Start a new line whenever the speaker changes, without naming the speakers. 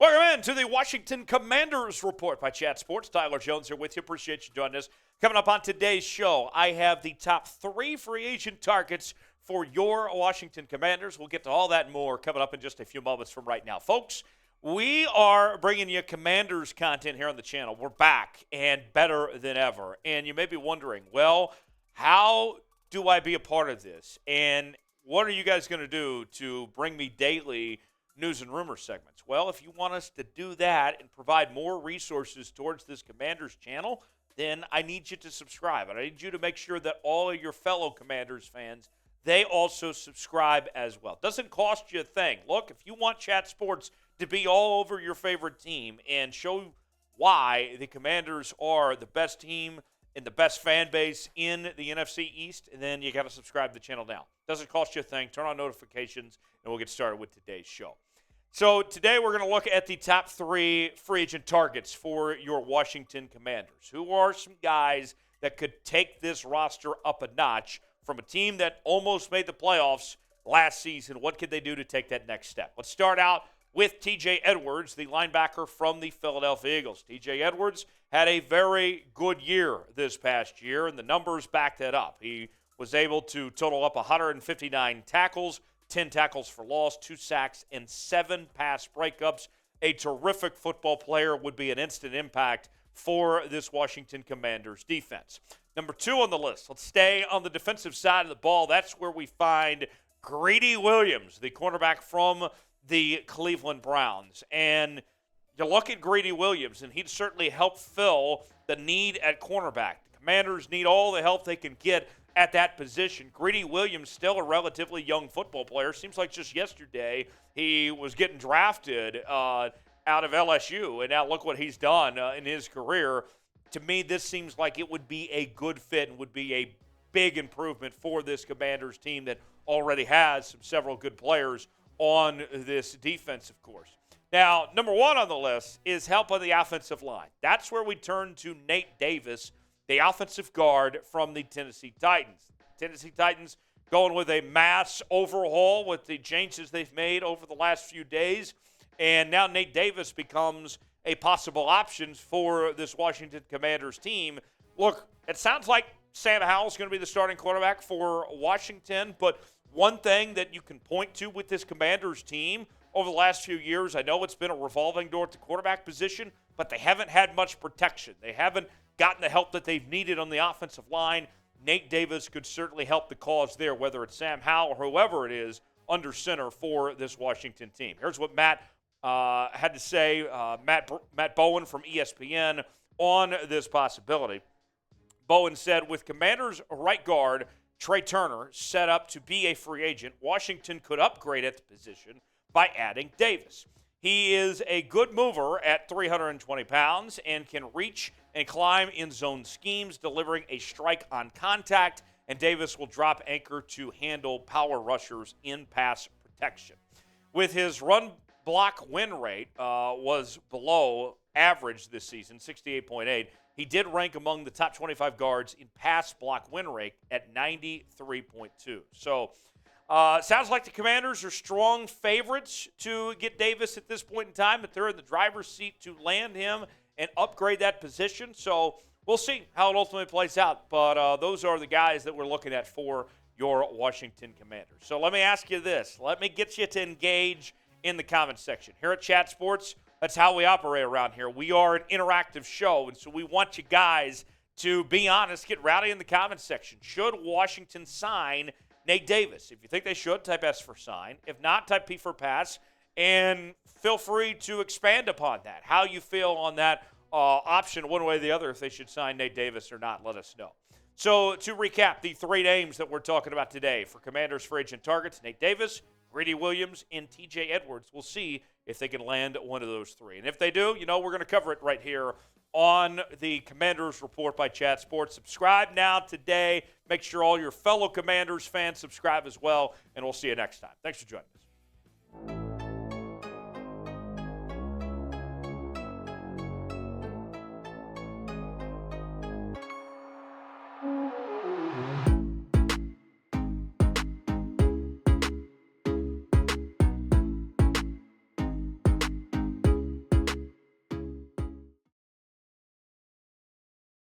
Welcome in to the Washington Commanders Report by Chat Sports. Tyler Jones here with you. Appreciate you joining us. Coming up on today's show, I have the top 3 free agent targets for your Washington Commanders. We'll get to all that and more coming up in just a few moments from right now. Folks, we are bringing you Commanders content here on the channel. We're back and better than ever. And you may be wondering, well, how do I be a part of this? And what are you guys going to do to bring me daily news and rumor segments? Well, if you want us to do that and provide more resources towards this Commanders channel, then I need you to subscribe. And I need you to make sure that all of your fellow Commanders fans, they also subscribe as well. Doesn't cost you a thing. Look, if you want Chat Sports to be all over your favorite team and show why the Commanders are the best team and the best fan base in the NFC East, then you got to subscribe to the channel now. Doesn't cost you a thing. Turn on notifications, and we'll get started with today's show. So today we're going to look at the top 3 free agent targets for your Washington Commanders. Who are some guys that could take this roster up a notch from a team that almost made the playoffs last season? What could they do to take that next step? Let's start out with T.J. Edwards, the linebacker from the Philadelphia Eagles. T.J. Edwards had a very good year this past year, and the numbers back that up. He was able to total up 159 tackles, 10 tackles for loss, 2 sacks, and 7 pass breakups. A terrific football player, would be an instant impact for this Washington Commanders defense. Number 2 on the list, let's stay on the defensive side of the ball. That's where we find Greedy Williams, the cornerback from the Cleveland Browns. And you look at Greedy Williams, and he'd certainly help fill the need at cornerback. The Commanders need all the help they can get at that position. Greedy Williams, still a relatively young football player. Seems like just yesterday he was getting drafted out of LSU, and now look what he's done in his career. To me, this seems like it would be a good fit and would be a big improvement for this Commanders team that already has several good players on this defense, of course. Now, number 1 on the list is help on the offensive line. That's where we turn to Nate Davis, the offensive guard from the Tennessee Titans. Tennessee Titans going with a mass overhaul with the changes they've made over the last few days. And now Nate Davis becomes a possible option for this Washington Commanders team. Look, it sounds like Sam Howell's going to be the starting quarterback for Washington, but one thing that you can point to with this Commanders team over the last few years, I know it's been a revolving door at the quarterback position, but they haven't had much protection. They haven't gotten the help that they've needed on the offensive line. Nate Davis could certainly help the cause there, whether it's Sam Howell or whoever it is under center for this Washington team. Here's what Matt had to say, Matt Bowen from ESPN on this possibility. Bowen said, with Commanders right guard Trey Turner set up to be a free agent, Washington could upgrade at the position by adding Davis. He is a good mover at 320 pounds and can reach and climb in zone schemes, delivering a strike on contact, and Davis will drop anchor to handle power rushers in pass protection. With his run block win rate was below average this season, 68.8, he did rank among the top 25 guards in pass block win rate at 93.2. So, sounds like the Commanders are strong favorites to get Davis at this point in time, but they're in the driver's seat to land him and upgrade that position. So we'll see how it ultimately plays out. But those are the guys that we're looking at for your Washington Commanders. So let me ask you this. Let me get you to engage in the comments section. Here at Chat Sports, that's how we operate around here. We are an interactive show, and so we want you guys to be honest, get rowdy in the comments section. Should Washington sign Nate Davis? If you think they should, type S for sign. If not, type P for pass. And feel free to expand upon that. How you feel on that option, one way or the other, if they should sign Nate Davis or not, let us know. So to recap, the 3 names that we're talking about today for Commanders free agent targets, Nate Davis, Greedy Williams, and T.J. Edwards. We'll see if they can land one of those 3. And if they do, we're going to cover it right here on the Commanders Report by Chat Sports. Subscribe now today. Make sure all your fellow Commanders fans subscribe as well, and we'll see you next time. Thanks for joining us.